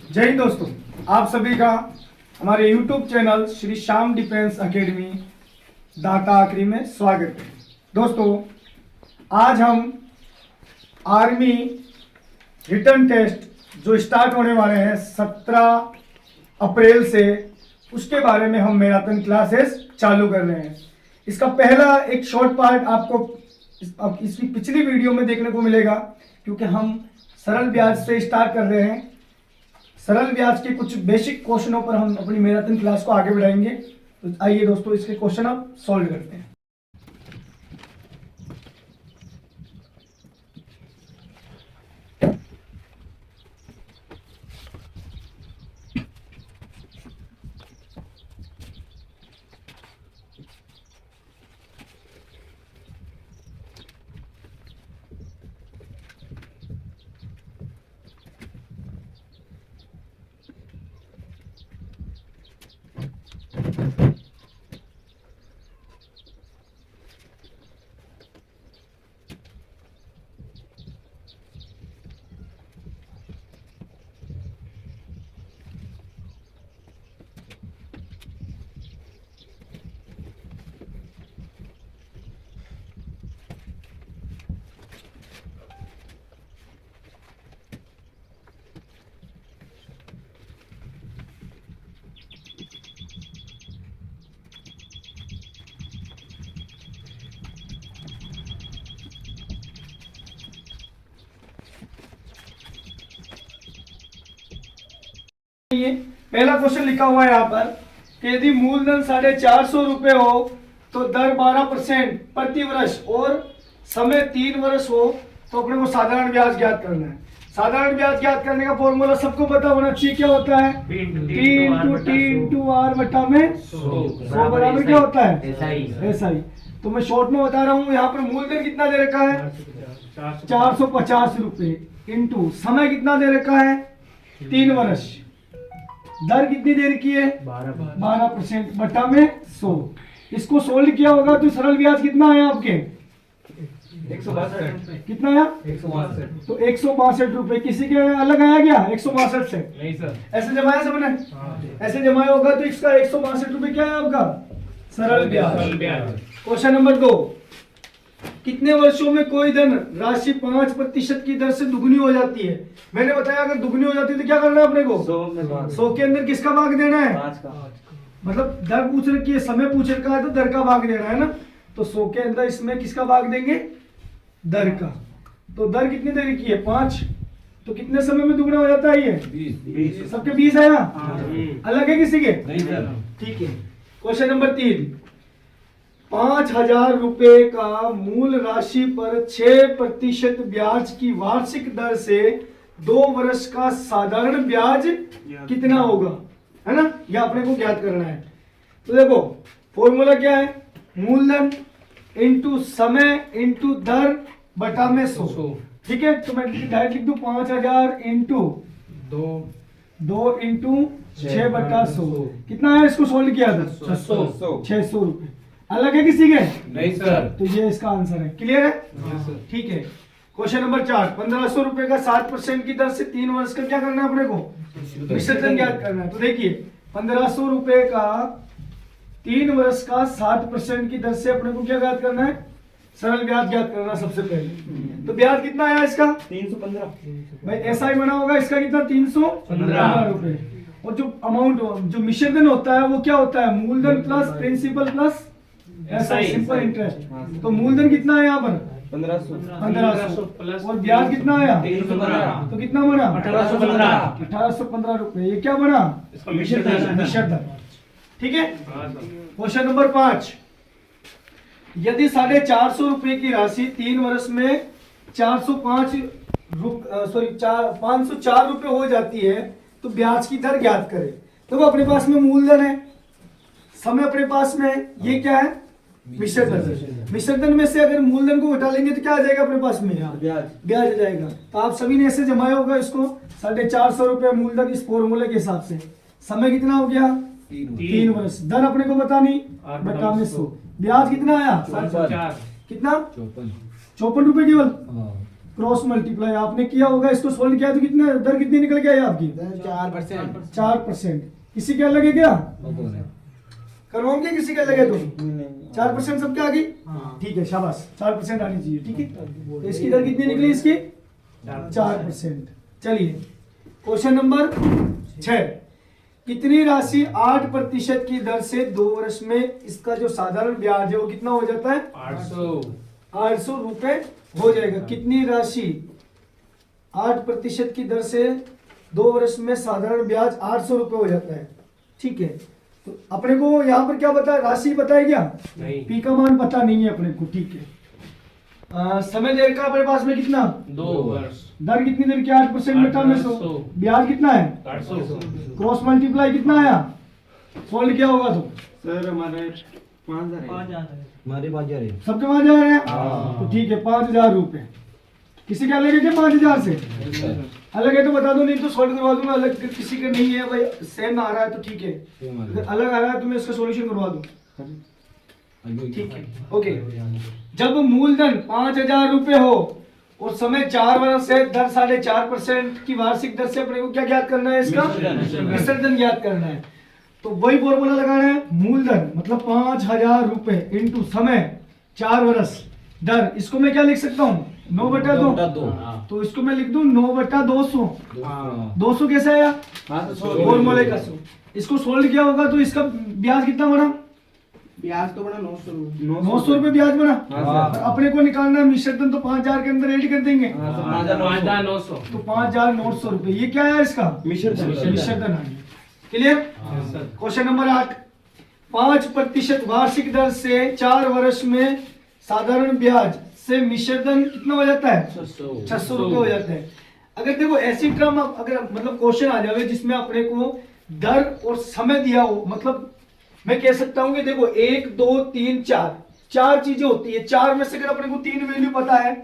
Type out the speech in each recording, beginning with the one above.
जय हिंद दोस्तों, आप सभी का हमारे YouTube channel Shri Shyam defence academy दाता आखरी में स्वागत है। दोस्तों, आज हम आर्मी रिटर्न टेस्ट जो स्टार्ट होने वाले हैं 17 अप्रैल से, उसके बारे में हम मैराथन क्लासेस चालू कर रहे हैं। इसका पहला एक शॉर्ट पार्ट आपको इसकी पिछली वीडियो में देखने को मिलेगा, क्योंकि हम सरल ब्याज से स्टार्ट कर रहे हैं। सरल ब्याज के कुछ बेसिक क्वेश्चनों पर हम अपनी मैराथन क्लास को आगे बढ़ाएंगे। तो आइए दोस्तों, इसके क्वेश्चन आप सॉल्व करते हैं। पहला क्वेश्चन लिखा हुआ है यहाँ पर कि यदि मूलधन 450 रुपए हो तो दर 12% प्रति वर्ष और समय 3 वर्ष हो तो अपने को साधारण ब्याज ज्ञात करना है। साधारण ब्याज ज्ञात करने का फॉर्मूला सबको पता होना चाहिए। क्या होता है? T/R बटा में 100 बराबर क्या होता है? SI। तो मैं शॉर्ट में बता रहा हूँ। यहाँ पर मूलधन कितना दे रखा है? 450 रुपए इंटू समय कितना दे रखा है? 3 वर्ष। दर कितनी देर की है? 12% बटा में 100। इसको सोल्व किया होगा तो सरल ब्याज कितना आया आपके? 162। कितना आया? 162। तो 162 रुपए। किसी के अलग आया क्या 162 से? नहीं सर। ऐसे जमाया सबने? ऐसे जमाया होगा तो इसका 162 रुपए क्या है आपका? सरल ब्याज। क्वेश्चन नंबर 2, कितने वर्षों में कोई धन राशि 5% की दर से दुगनी हो जाती है? मैंने बताया अगर दुगनी हो जाती है तो क्या करना है अपने को? 100 के अंदर किसका भाग देना है? 5 का। मतलब दर पूछ रखी है, समय पूछ रखा है तो दर का भाग देना है ना। तो 100 के अंदर इसमें किसका भाग देंगे? दर का। तो दर कितनी देर की है? 5। तो कितने समय में दुगना हो जाता है ये? 20। सबके 20 है ना? अलग है किसी के? नहीं सर। ठीक है। क्वेश्चन नंबर 3, 5000 रुपए का मूल राशि पर 6% ब्याज की वार्षिक दर से 2 वर्ष का साधारण ब्याज कितना होगा, है ना? यह अपने को ज्ञात करना है। तो देखो फॉर्मूला क्या है? मूलधन इंटू समय इंटू दर बटा में 100। ठीक है, तो मैं डायरेक्ट लिख दूं 5000 इंटू 2 इंटू 6 बटा 100। कितना है? इसको सोल्व किया था 600 रुपए। अलग है किसी के? नहीं सर। तो ये इसका आंसर है। क्लियर है? ठीक है। क्वेश्चन नंबर 4, 1500 रुपए का 7% की दर से 3 वर्ष का क्या करना है अपने को? विसर्जन ज्ञात करना है। तो देखिए 1500 रुपए का 3 वर्ष का 7% की दर से अपने को क्या ज्ञात करना है? सरल ब्याज ज्ञात करना सबसे पहले। तो ब्याज कितना आया इसका? 315। भाई SI बना होगा इसका कितना? 315 रुपए। और जो अमाउंट जो मिश्रधन होता है वो क्या होता है? मूलधन plus principal plus SI simple interest. तो मूलधन कितना है यहाँ पर? 1500 और ब्याज कितना आया? 315। तो कितना बना? 1815 रुपए। ये क्या बना? मिश्रधन। ठीक है। क्वेश्चन नंबर 5, यदि 450 रुपए की राशि 3 वर्ष में 504 रुपए हो जाती है तो ब्याज की दर ज्ञात करें। तो वो अपने पास में मूलधन है, समय अपने पास में है, ये क्या है? मिश्रधन। मिश्रधन में से अगर मूलधन को घटा लेंगे तो क्या आ जाएगा अपने पास में? ब्याज आ जाएगा। तो आप सभी ने ऐसे जमाया होगा इसको 450 रुपए मूलधन इस फॉर्मूले के हिसाब से। समय कितना हो गया? 3 वर्ष। दर अपने को बतानी बटा में 100। ब्याज कितना आया? कितना? 54 रुपए केवल। क्रॉस मल्टीप्लाई आपने किया होगा, इसको सोल्व किया तो कितना दर कितनी निकल के आई आपकी? 4%। 4%। किसी के अलग है क्या? करवाओगे किसी के अलग है तो 4% सबके आ गई? ठीक है, शाबाश, 4% आनी चाहिए। ठीक है, तो इसकी दर कितनी निकली इसकी? 4%। चलिए क्वेश्चन नंबर 6, कितनी राशि 8% की दर से 2 वर्ष में इसका जो साधारण ब्याज है वो कितना हो जाता है? 800 रुपए हो जाएगा। कितनी राशि 8% की दर से 2 वर्ष में साधारण ब्याज 800 रुपए हो जाता है। ठीक है, तो अपने को यहाँ पर क्या बताया, राशि बताया क्या? नहीं। पी का मान पता नहीं है अपने को। ठीक है, समय देर का अपने पास में कितना? 2 वर्ष। दर कितनी देर की? 8% बटा में 100। ब्याज कितना है? 800। क्रॉस मल्टीप्लाई कितना आया? सोल्व किया होगा तो सर हमारे 5000 हमारे 5000 है। सबके 5000 है। तो ठीक है, 5000 रुपए। किसी के अलग है क्या 5000 से? अलग है तो बता दो, नहीं तो सॉल्व करवा दूंगा। अलग किसी के नहीं है भाई, सेम आ रहा है तो ठीक है, अगर अलग आ रहा है तो मैं इसका सॉल्यूशन करवा दूं। ठीक है, ओके। जब मूलधन 5000 रुपए हो और समय 4 वर्ष है, दर 4.5% की वार्षिक दर से अपने को क्या ज्ञात करना है? इसका विसर्जन ज्ञात करना है। तो वही फॉर्मूला लगाना है, मूलधन मतलब 5000 रुपए इंटू समय 4 वर्ष दर। इसको मैं क्या लिख सकता हूँ? 9/2। तो इसको मैं लिख दूं 9/200। 200 कैसे आया? फॉर्मूले का 100। इसको सोल्व किया होगा तो इसका ब्याज कितना बना? ब्याज तो बड़ा 900 रुपए ब्याज बना। अपने को निकालना है मिश्रण, तो 5000 के अंदर ऐड कर देंगे। 5900। तो 5900 रुपए, ये क्या है इसका? मिश्रण। क्लियर? क्वेश्चन नंबर 8, 5% वार्षिक दर से 4 वर्ष में साधारण ब्याज से मिश्रण कितना हो जाता है? 600 रुपए हो जाता है। अगर देखो ऐसी टर्म अगर मतलब क्वेश्चन आ जावे जिसमें अपने को दर और समय दिया हो, मतलब मैं कह सकता हूं कि देखो 1 2 3 4 चीजें होती है। 4 में से अगर अपने को 3 वैल्यू पता है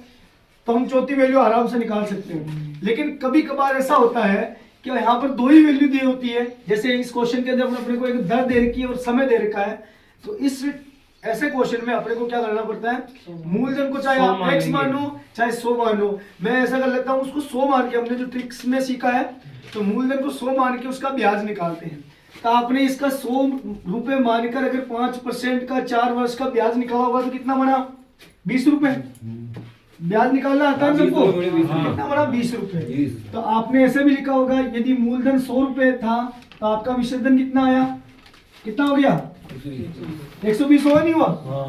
तो हम चौथी वैल्यू आराम से निकाल सकते हैं। लेकिन कभी कभार ऐसा होता है कि यहाँ पर 2 ही वैल्यू दी होती है। जैसे इस क्वेश्चन के अंदर अपने को एक दर दे रखी है और समय दे रखा है, तो इस ऐसे क्वेश्चन में अपने को क्या करना पड़ता है? मूलधन को चाहे आप x मानो चाहे 100 मानो, मैं ऐसा कर लेता हूँ उसको 100 मान के, हमने जो ट्रिक्स में सीखा है तो मूलधन को 100 मान के उसका ब्याज निकालते हैं। तो आपने इसका 100 रुपए मानकर अगर 5% का 4 वर्ष का ब्याज निकाला होगा तो कितना बना? 20 रुपए। ब्याज निकालना आता है सबको? कितना बना? 20 रुपए। तो आपने ऐसे भी लिखा होगा, यदि मूलधन 100 रुपए था तो आपका विसर्जन कितना आया? कितना हो गया? 120 हुआ नहीं हुआ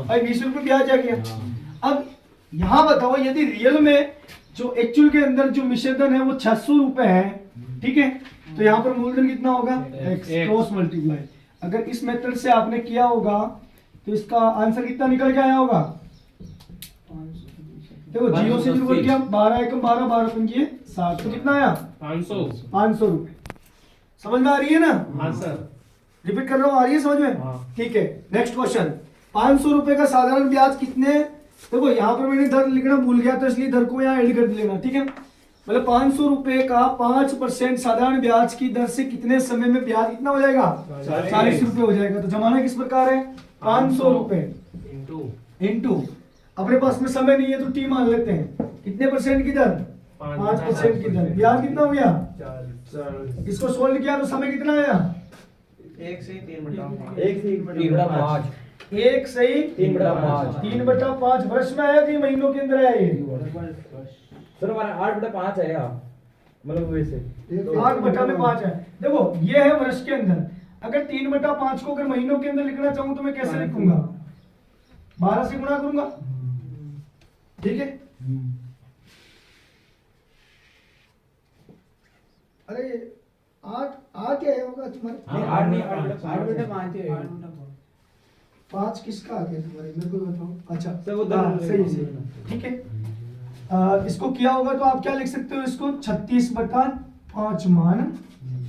भाई? 20 रुपए ब्याज आ गया। अब यहाँ बताओ, यदि रियल में जो एक्चुअल के अंदर जो मिश्रण है वो 600 रुपए है, ठीक है, तो यहाँ पर मूलधन कितना होगा? x cross multiply. अगर इस मेथड से आपने किया होगा तो इसका आंसर कितना निकल के आया होगा? देखो 0 से शुरू किया, 12 एकम 12, 12 पंजे 60, तो कितना आया? 500 रुपए। समझ में आ रही है ना? हाँ सर। रिपीट कर रहा हूँ, आ रही है समझ में? ठीक है, नेक्स्ट क्वेश्चन। 500 रुपए का साधारण ब्याज कितने? देखो यहाँ पर मैंने दर लिखना भूल गया तो इसलिए दर को यहाँ ऐड कर लेना, ठीक है। मतलब 500 रुपए का 5% साधारण ब्याज की दर से कितने समय में ब्याज कितना हो जाएगा? 40 रुपए हो जाएगा। तो जमाना किस प्रकार है? 500 रुपए इंटू अपने पास में समय नहीं है तो टी मान लेते हैं। कितने परसेंट की दर? 5% की दर। ब्याज कितना हो गया? इसको सोल्व किया तो समय कितना आया? 1 से 3/5। 1 से 3/5 वर्ष में आया कि महीनों के अंदर आया? ये सर हमारा 8/5 है आप, मतलब वैसे 8/5 है। देखो ये है वर्ष के अंदर। अगर 3/5 को अगर महीनों के अंदर लिखना चाहूं तो मैं कैसे लिखूंगा? 12 से गुणा करूंगा, ठीक है। अरे 8 क्या होगा तुम्हारे? 5 किसका आ गया तुम्हारे? मेरे को बताओ। अच्छा सही, ठीक है। इसको किया होगा तो आप क्या लिख सकते हो? इसको 36/5 मान।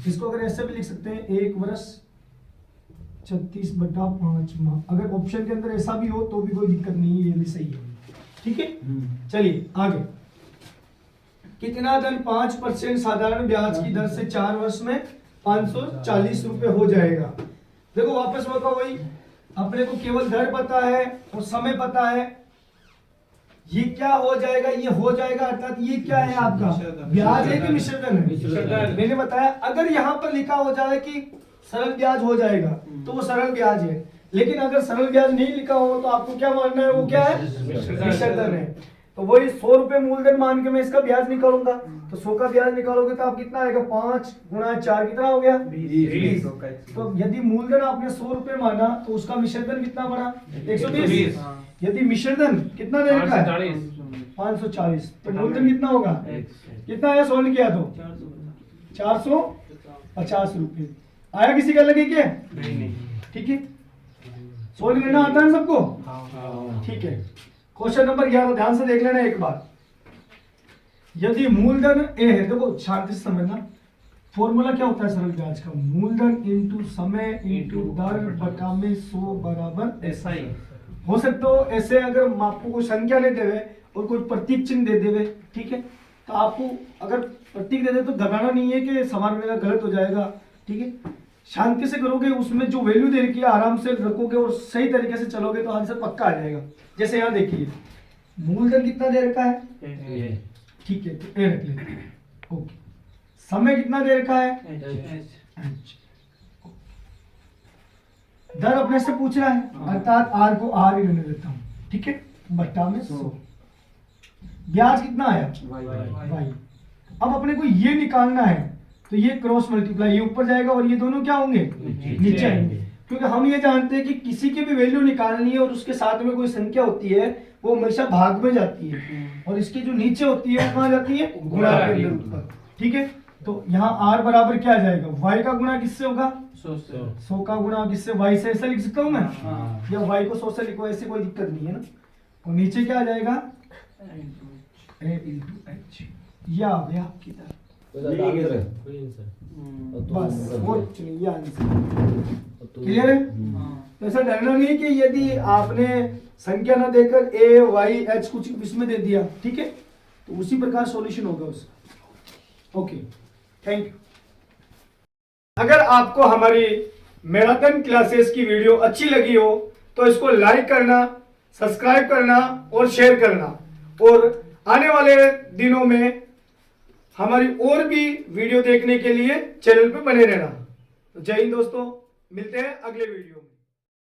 इसको अगर ऐसे भी लिख सकते हैं 1 वर्ष 36/5 माह। अगर ऑप्शन के अंदर ऐसा भी हो तो भी कोई दिक्कत नहीं है, ये भी सही है, ठीक है। चलिए आगे। कितना धन 5% साधारण ब्याज की दर से 4 वर्ष में 540 रुपए हो जाएगा? देखो वापस बताओ, वही अपने को केवल दर पता है और समय पता है। ये क्या हो जाएगा, ये हो जाएगा, अर्थात ये क्या है आपका ब्याज है कि मिश्रधन है? मिश्रधन। मैंने बताया अगर यहाँ पर लिखा हो जाए कि सरल ब्याज हो जाएगा तो वो सरल ब्याज है, लेकिन अगर सरल ब्याज नहीं लिखा हो तो आपको क्या मानना है, वो क्या है मिश्रधन है। तो वही 100 रुपए मूलधन मान के मैं इसका ब्याज निकालूंगा, तो 100 का ब्याज निकालोगे तो आप कितना आएगा, 5 गुणा 4 कितना हो गया 20। तो यदि मूलधन आपने 100 रुपए माना तो उसका मिश्रधन कितना बना 120। यदि मिश्रधन कितना दे रखा है 540, तो मूलधन कितना होगा, कितना है सोल्व किया तो 450 रुपए आया। किसी का लगे क्या? ठीक है, सोल्व करना आता है सबको? ठीक है। क्वेश्चन नंबर 11 ध्यान से देख लेना एक बार। यदि मूलधन ए है, देखो शांति से समझना, फॉर्मूला क्या होता है सरल ब्याज का, मूलधन इंटू समय इंटू दर बटा में 100 बराबर ऐसा ही हो सकता हो। ऐसे अगर आपको कोई संख्या नहीं देवे और कोई प्रतीक चिन्ह दे देवे, ठीक है, तो आपको अगर प्रतीक दे दे तो घबराना नहीं है कि सवाल मेरा गलत हो जाएगा, ठीक है। शांति से करोगे, उसमें जो वैल्यू दे रखी है आराम से रखोगे और सही तरीके से चलोगे तो आंसर पक्का आ जाएगा। जैसे यहाँ देखिए मूलधन कितना दे रखा है, ठीक है, तो ए रख लेते हैं, ओके। समय कितना दे रखा है, H। दर अपने से पूछ रहा है, अर्थात आर को आर ही रहने देता हूं, ठीक है, बट्टा में 100। ब्याज कितना आया वाई। अब अपने को ये निकालना है तो ये क्रॉस मल्टीप्लाई, ये ऊपर जाएगा और ये दोनों क्या होंगे नीचे आएंगे, क्योंकि हम ये जानते हैं कि किसी की भी वैल्यू निकालनी है और उसके साथ में कोई संख्या होती है वो हमेशा भाग में जाती है, और इसकी जो नीचे होती है कहाँ जाती है, गुणा के अंदर ऊपर, ठीक है। तो यहाँ आर बराबर क्या आ जाएगा, वाई का गुणा किससे होगा 100 का गुणा किससे, वाई से। ऐसा लिख सकता हूँ मैं, या वाई को 100 से लिखो, ऐसे कोई दिक्कत नहीं है ना। और नीचे क्या आ जाएगा ए इंटू एच, ये आ गया आपकी तरफ, बस वो चलिए आंसर क्लियर है। तो ऐसा डरना नहीं कि यदि आपने संख्या ना देकर ए वाई एच कुछ इसमें दे दिया, ठीक है, तो उसी प्रकार सॉल्यूशन होगा उसका। Okay, thank you. अगर आपको हमारी मैराथन क्लासेस की वीडियो अच्छी लगी हो तो इसको लाइक करना, सब्सक्राइब करना और शेयर करना, और आने वाले दिनों में हमारी और भी वीडियो देखने के लिए चैनल पे बने रहना। तो जय हिंद दोस्तों, मिलते हैं अगले वीडियो में।